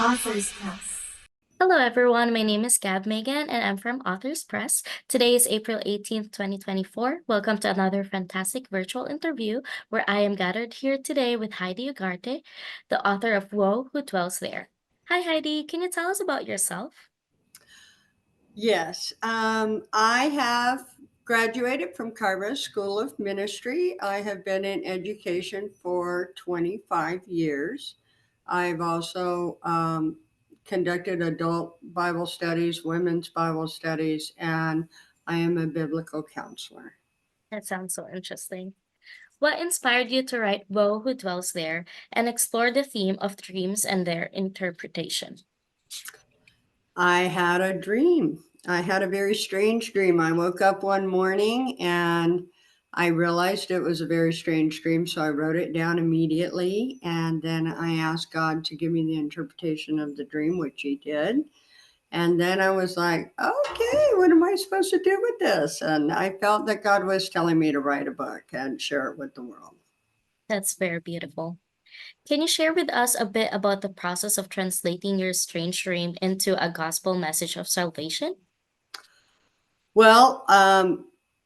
Authors Press. Hello, everyone. My name is Gab Megan, and I'm from Authors Press. Today is April 18th, 2024. Welcome to another fantastic virtual interview where I am gathered here today with Heidi Ugarte, the author of Woe Who Dwells There. Hi, Heidi. Can you tell us about yourself? Yes, I have graduated from Kairos School of Ministry. I have been in education for 25 years. I've also conducted adult Bible studies, women's Bible studies, and I am a biblical counselor. That sounds so interesting. What inspired you to write Woe Who Dwells There and explore the theme of dreams and their interpretation? I had a dream. I had a very strange dream. I woke up one morning and I realized it was a very strange dream. So I wrote it down immediately. And then I asked God to give me the interpretation of the dream, which He did. And then I was like, okay, what am I supposed to do with this? And I felt that God was telling me to write a book and share it with the world. That's very beautiful. Can you share with us a bit about the process of translating your strange dream into a gospel message of salvation? Well,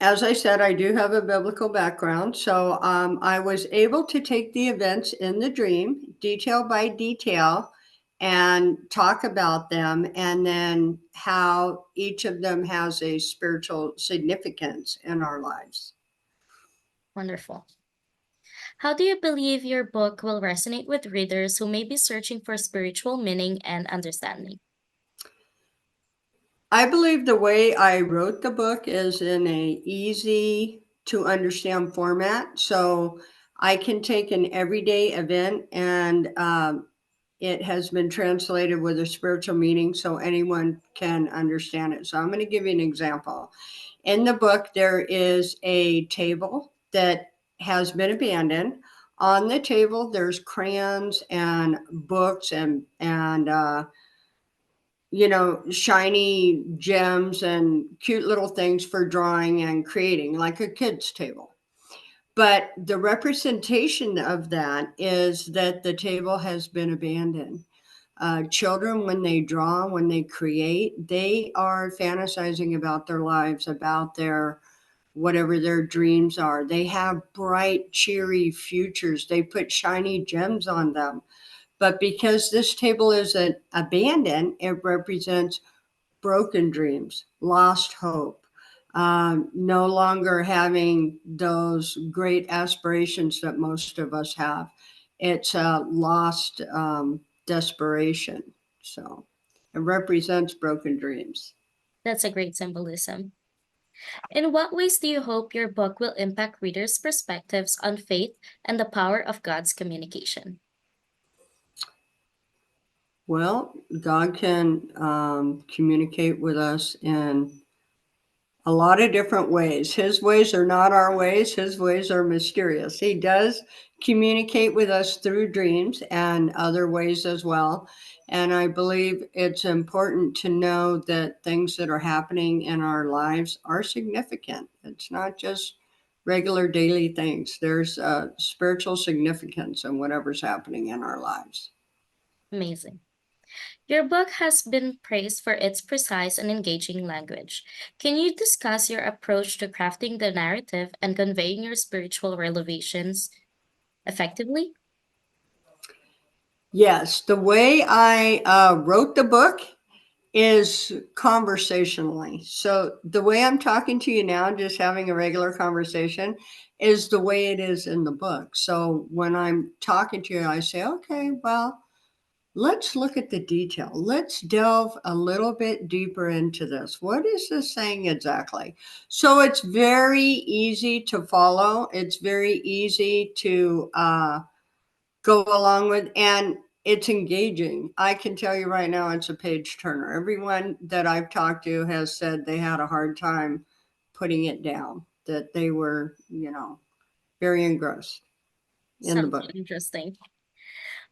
as I said, I do have a biblical background. So I was able to take the events in the dream, detail by detail, and talk about them, and then how each of them has a spiritual significance in our lives. Wonderful. How do you believe your book will resonate with readers who may be searching for spiritual meaning and understanding? I believe the way I wrote the book is in a easy to understand format. So I can take an everyday event and it has been translated with a spiritual meaning so anyone can understand it. So I'm going to give you an example. In the book, there is a table that has been abandoned. On the table, there's crayons and books and shiny gems and cute little things for drawing and creating, like a kid's table. But the representation of that is that the table has been abandoned. Children, when they draw, when they create, they are fantasizing about their lives, about their whatever their dreams are. They have bright, cheery futures. They put shiny gems on them. But because this table isn't abandoned, it represents broken dreams, lost hope, no longer having those great aspirations that most of us have. It's a lost desperation. So it represents broken dreams. That's a great symbolism. In what ways do you hope your book will impact readers' perspectives on faith and the power of God's communication? Well, God can communicate with us in a lot of different ways. His ways are not our ways, his ways are mysterious. He does communicate with us through dreams and other ways as well. And I believe it's important to know that things that are happening in our lives are significant. It's not just regular daily things, there's a spiritual significance in whatever's happening in our lives. Amazing. Your book has been praised for its precise and engaging language. Can you discuss your approach to crafting the narrative and conveying your spiritual revelations effectively? Yes, the way I wrote the book is conversationally. So the way I'm talking to you now, just having a regular conversation, is the way it is in the book. So when I'm talking to you, I say, okay, well, let's look at the detail. Let's delve a little bit deeper into this. What is this saying exactly? So it's very easy to follow. It's very easy to go along with, and it's engaging. I can tell you right now, it's a page turner. Everyone that I've talked to has said they had a hard time putting it down, that they were, very engrossed in the Sounds book. interesting.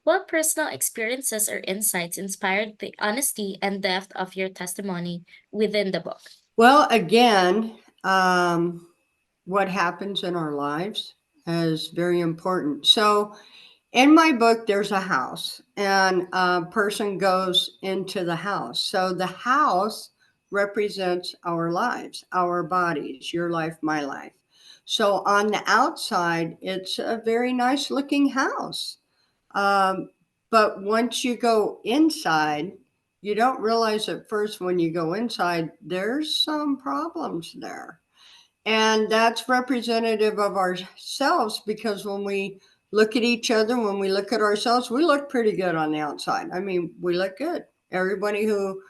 What personal experiences or insights inspired the honesty and depth of your testimony within the book? Well, again, what happens in our lives is very important. So In my book, there's a house, and a person goes into the house. So the house represents our lives, our bodies, your life, my life. So on the outside, it's a very nice looking house. Um, but once you go inside, you don't realize at first when you go inside, there's some problems there. And that's representative of ourselves because when we look at each other, when we look at ourselves, we look pretty good on the outside. I mean, we look good. Everybody who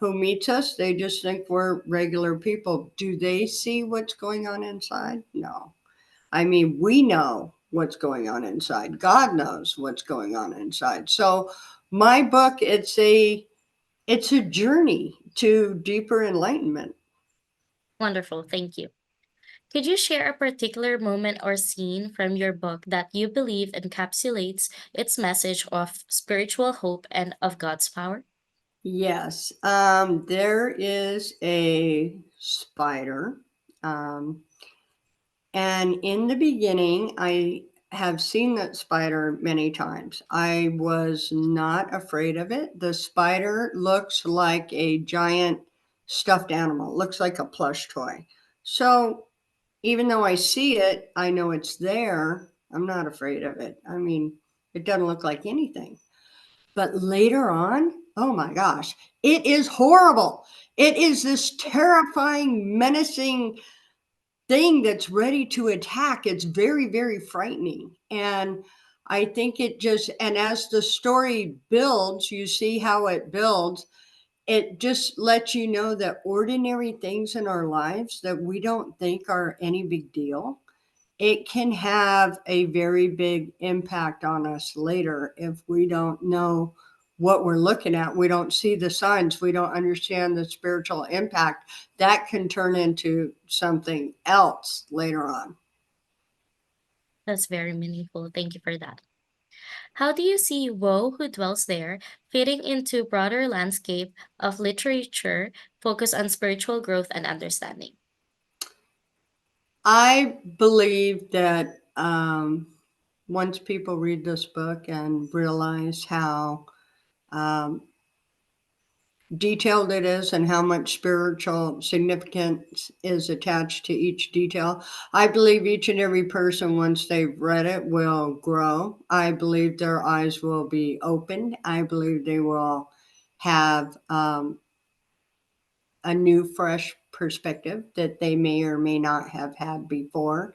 meets us, they just think we're regular people. Do they see what's going on inside? No. I mean, we know what's going on inside. God knows what's going on inside. So my book, it's a journey to deeper enlightenment. Wonderful, thank you. Could you share a particular moment or scene from your book that you believe encapsulates its message of spiritual hope and of God's power? Yes, there is a spider. Um, and in the beginning, I have seen that spider many times. I was not afraid of it. The spider looks like a giant stuffed animal, looks like a plush toy. So even though I see it, I know it's there. I'm not afraid of it. I mean, it doesn't look like anything. But later on, oh my gosh, it is horrible. It is this terrifying, menacing thing that's ready to attack. It's very, very frightening. And I think it just, and as the story builds, you see how it builds. It just lets you know that ordinary things in our lives that we don't think are any big deal, it can have a very big impact on us later if we don't know what we're looking at. We don't see the signs. We don't understand the spiritual impact. That can turn into something else later on. That's very meaningful. Thank you for that. How do you see Woe Who Dwells There fitting into broader landscape of literature focused on spiritual growth and understanding? I believe that once people read this book and realize how um, detailed it is and how much spiritual significance is attached to each detail. I believe each and every person, once they've read it, will grow. I believe their eyes will be opened. I believe they will have a new, fresh perspective that they may or may not have had before.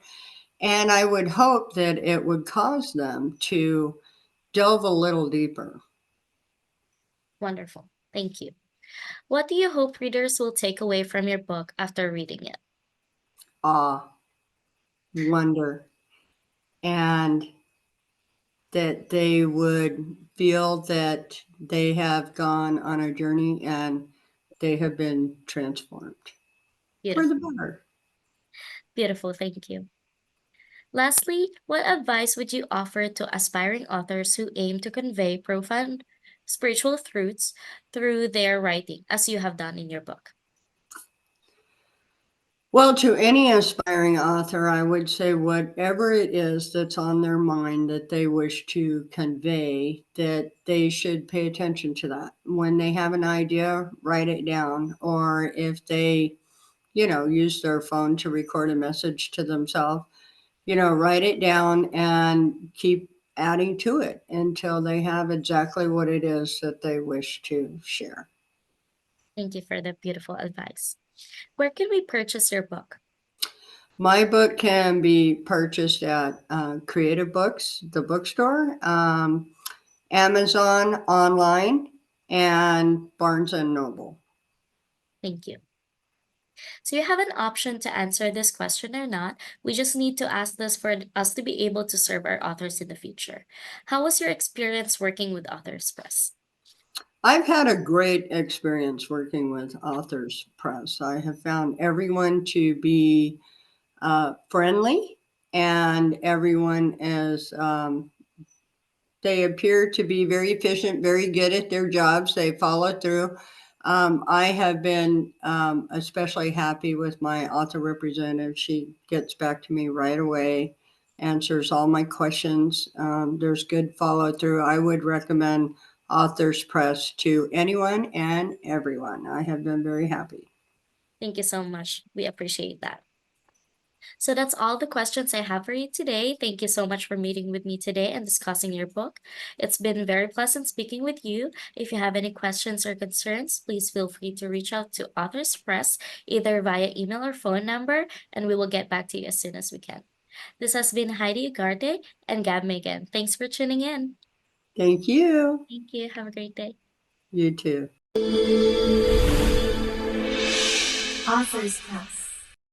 And I would hope that it would cause them to delve a little deeper. Wonderful. Thank you. What do you hope readers will take away from your book after reading it? Awe, wonder, and that they would feel that they have gone on a journey and they have been transformed for the Beautiful. better. Beautiful. Thank you. Lastly, what advice would you offer to aspiring authors who aim to convey profound spiritual truths through their writing, as you have done in your book? Well, to any aspiring author, I would say whatever it is that's on their mind that they wish to convey, that they should pay attention to that. When they have an idea, write it down. Or if they, use their phone to record a message to themselves, write it down and keep adding to it until they have exactly what it is that they wish to share. Thank you for the beautiful advice. Where can we purchase your book? My book can be purchased at Creative Books, the bookstore, Amazon online, and Barnes and Noble. Thank you. So you have an option to answer this question or not. We just need to ask this for us to be able to serve our authors in the future. How was your experience working with Authors Press? I've had a great experience working with Authors Press. I have found everyone to be friendly, and everyone is they appear to be very efficient, very good at their jobs. They follow through. I have been especially happy with my author representative. She gets back to me right away answers all my questions. There's good follow through. I would recommend Authors Press to anyone and everyone. I have been very happy. Thank you so much. We appreciate that. So that's all the questions I have for you today. Thank you so much for meeting with me today and discussing your book. It's been very pleasant speaking with you. If you have any questions or concerns, please feel free to reach out to Authors Press either via email or phone number, and we will get back to you as soon as we can. This has been Heidi Ugarte and Gab Megan. Thanks for tuning in. Thank you. Thank you. Have a great day. You too. Authors Press.